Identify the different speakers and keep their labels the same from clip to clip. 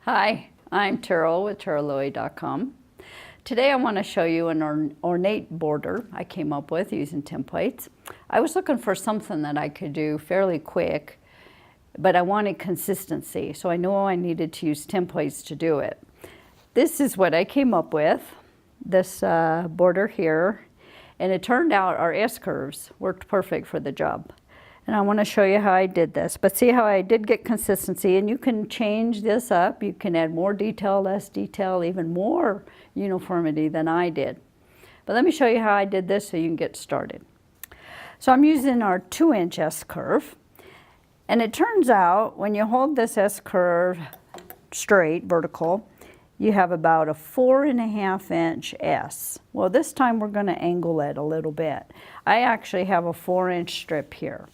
Speaker 1: Hi, I'm Terrell with TerrellLoy.com. Today I want to show you an ornate border I came up with using templates. I was looking for something that I could do fairly quick, but I wanted consistency, so I knew I needed to use templates to do it. This is what I came up with, this border here, and it turned out our S-curves worked perfect for the job. And I want to show you how I did this. But see how I did get consistency, and you can change this up. You can add more detail, less detail, even more uniformity than I did. But let me show you how I did this so you can get started. So I'm using our 2-inch S-curve. And it turns out when you hold this S-curve straight, vertical, you have about a 4.5-inch S. Well, this time we're going to angle it a little bit. I actually have a 4-inch strip here.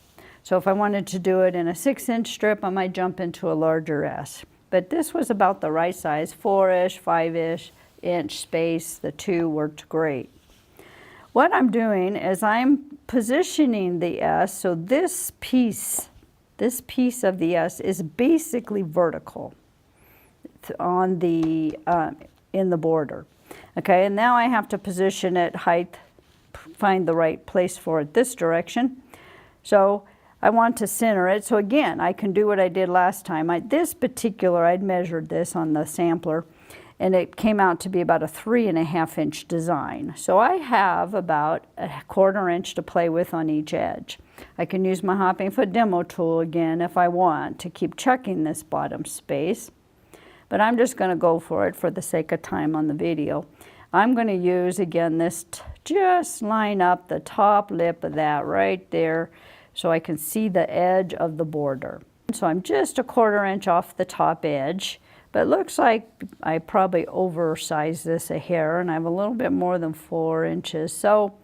Speaker 1: So if I wanted to do it in a 6-inch strip, I might jump into a larger S. But this was about the right size, 4-ish, 5-ish inch space. The two worked great. What I'm doing is I'm positioning the S so this piece of the S is basically vertical on the in the border. Okay, and now I have to position it height, find the right place for it this direction. So I want to center it. So again, I can do what I did last time. I'd measured this on the sampler, and it came out to be about a 3.5-inch design. So I have about a 1/4 inch to play with on each edge. I can use my hopping foot demo tool again if I want to keep checking this bottom space. But I'm just going to go for it for the sake of time on the video. I'm going to use, again, this just line up the top lip of that right there so I can see the edge of the border. So I'm just a 1/4 inch off the top edge, but it looks like I probably oversized this a hair, and I have a little bit more than 4 inches. So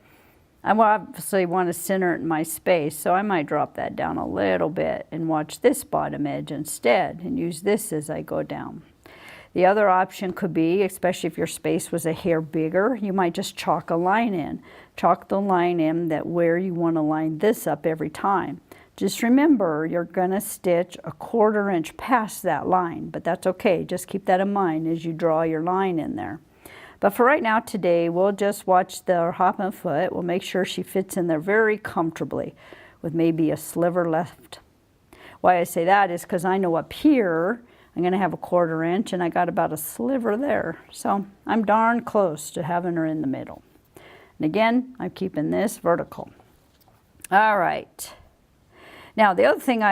Speaker 1: I obviously want to center it in my space, so I might drop that down a little bit and watch this bottom edge instead and use this as I go down. The other option could be, especially if your space was a hair bigger, you might just chalk a line in. Chalk the line in that where you want to line this up every time. Just remember, you're going to stitch a 1/4 inch past that line, but that's okay. Just keep that in mind as you draw your line in there. But for right now today, we'll just watch the hopping foot. We'll make sure she fits in there very comfortably with maybe a sliver left. Why I say that is because I know up here, I'm going to have a 1/4 inch, and I got about a sliver there. So I'm darn close to having her in the middle. And again, I'm keeping this vertical. All right. Now, the other thing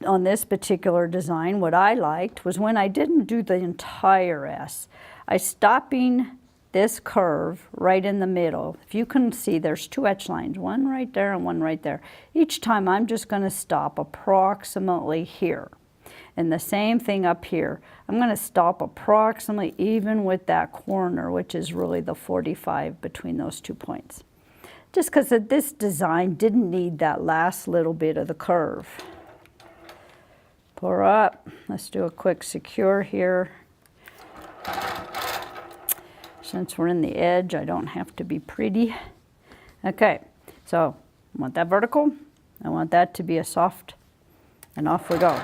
Speaker 1: on this particular design, what I liked was when I didn't do the entire S, I stopping this curve right in the middle. If you can see, there's 2 etch lines, one right there and one right there. Each time I'm just going to stop approximately here. And the same thing up here. I'm going to stop approximately even with that corner, which is really the 45 between those 2 points. Just because this design didn't need that last little bit of the curve. Pull her up. Let's do a quick secure here. Since we're in the edge, I don't have to be pretty. Okay, so I want that vertical. I want that to be a soft, and off we go.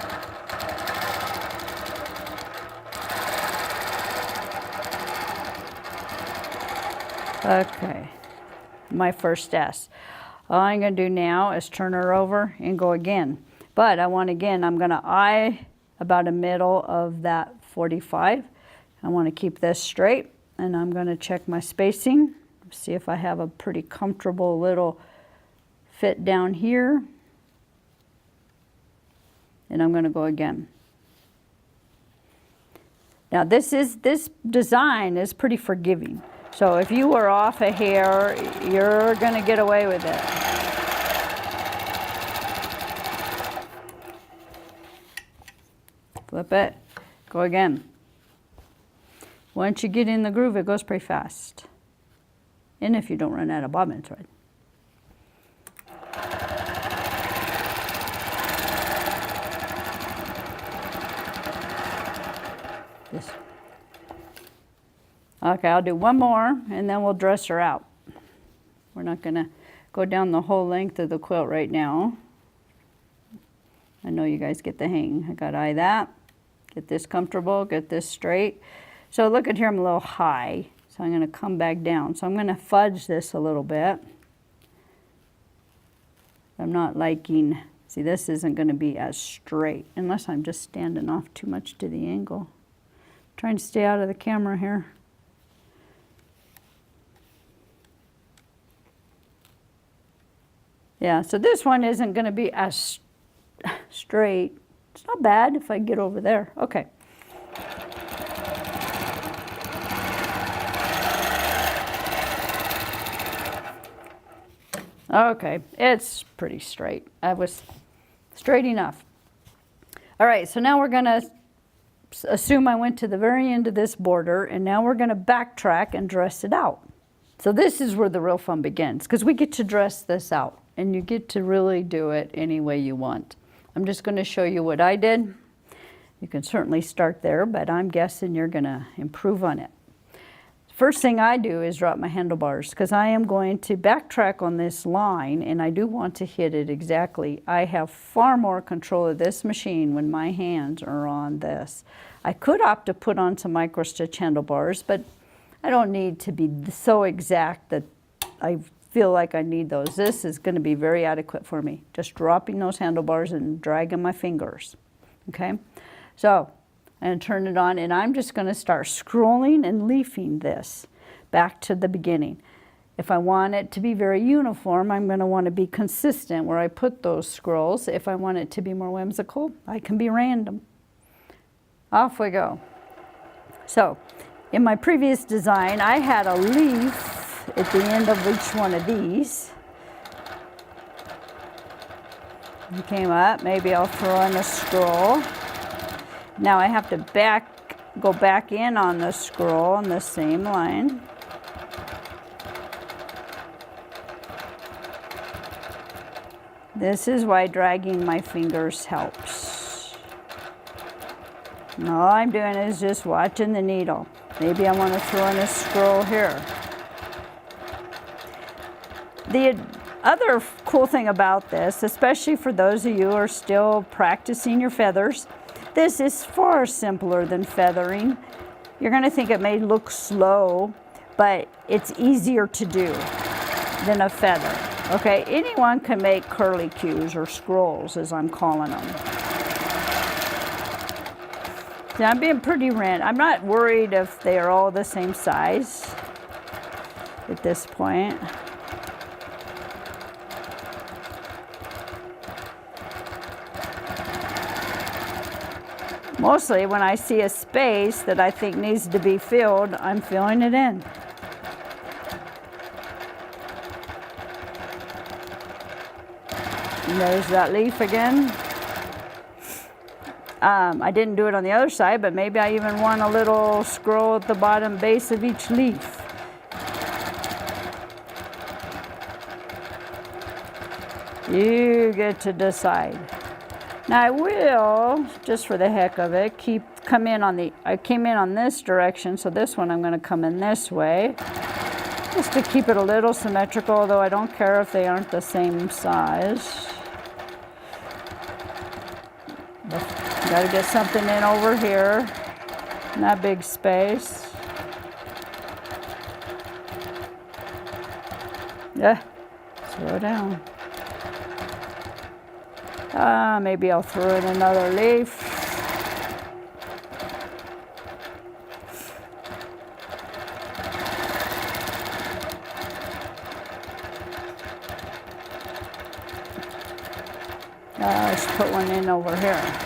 Speaker 1: Okay, my first S. All I'm going to do now is turn her over and go again. But I'm going to eye about a middle of that 45. I want to keep this straight, and I'm going to check my spacing, see if I have a pretty comfortable little fit down here. And I'm going to go again. Now this design is pretty forgiving. So if you were off a hair, you're going to get away with it. Flip it, go again. Once you get in the groove, it goes pretty fast. And if you don't run out of bobbin thread. This. Okay, I'll do one more, and then we'll dress her out. We're not going to go down the whole length of the quilt right now. I know you guys get the hang. I got to eye that, Get this comfortable, get this straight. So look at here, I'm a little high. So I'm gonna come back down. So I'm gonna fudge this a little bit. I'm not liking, see this isn't gonna be as straight unless I'm just standing off too much to the angle. Trying to stay out of the camera here. Yeah, so this one isn't gonna be as straight. It's not bad if I get over there. Okay. Okay, it's pretty straight. I was straight enough. All right, so now we're gonna assume I went to the very end of this border, and now we're gonna backtrack and dress it out. So this is where the real fun begins, because we get to dress this out, and you get to really do it any way you want. I'm just gonna show you what I did. You can certainly start there, but I'm guessing you're gonna improve on it. First thing I do is drop my handlebars, because I am going to backtrack on this line, and I do want to hit it exactly. I have far more control of this machine when my hands are on this. I could opt to put on some micro stitch handlebars, but I don't need to be so exact that I feel like I need those. This is going to be very adequate for me. Just dropping those handlebars and dragging my fingers. Okay, so and turn it on, and I'm just going to start scrolling and leafing this back to the beginning. If I want it to be very uniform, I'm going to want to be consistent where I put those scrolls. If I want it to be more whimsical, I can be random. Off we go. So, in my previous design, I had a leaf at the end of each one of these. It came up, maybe I'll throw in a scroll. Now I have to go back in on the scroll on the same line. This is why dragging my fingers helps. And all I'm doing is just watching the needle. Maybe I want to throw in a scroll here. The other cool thing about this, especially for those of you who are still practicing your feathers, this is far simpler than feathering. You're going to think it may look slow, but it's easier to do than a feather. Okay, anyone can make curly cues or scrolls, as I'm calling them. See, I'm being pretty random. I'm not worried if they are all the same size at this point. Mostly when I see a space that I think needs to be filled, I'm filling it in. And there's that leaf again. I didn't do it on the other side, but maybe I even want a little scroll at the bottom base of each leaf. You get to decide. Now I will, just for the heck of it, I came in on this direction, so this one I'm going to come in this way, just to keep it a little symmetrical, although I don't care if they aren't the same size. Got to get something in over here, in that big space. Yeah, slow down. Maybe I'll throw in another leaf. Let's put one in over here.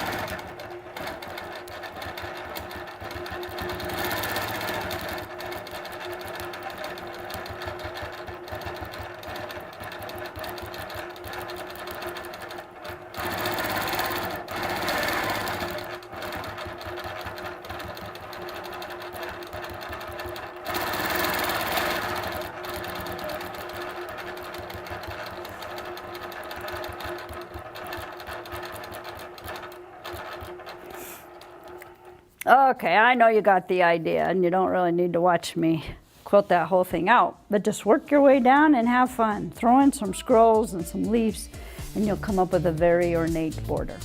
Speaker 1: Okay, I know you got the idea, and you don't really need to watch me quilt that whole thing out, but just work your way down and have fun. Throw in some scrolls and some leaves, and you'll come up with a very ornate border.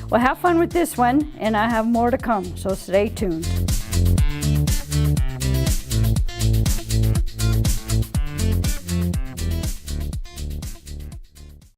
Speaker 1: Well, have fun with this one, and I have more to come, so stay tuned.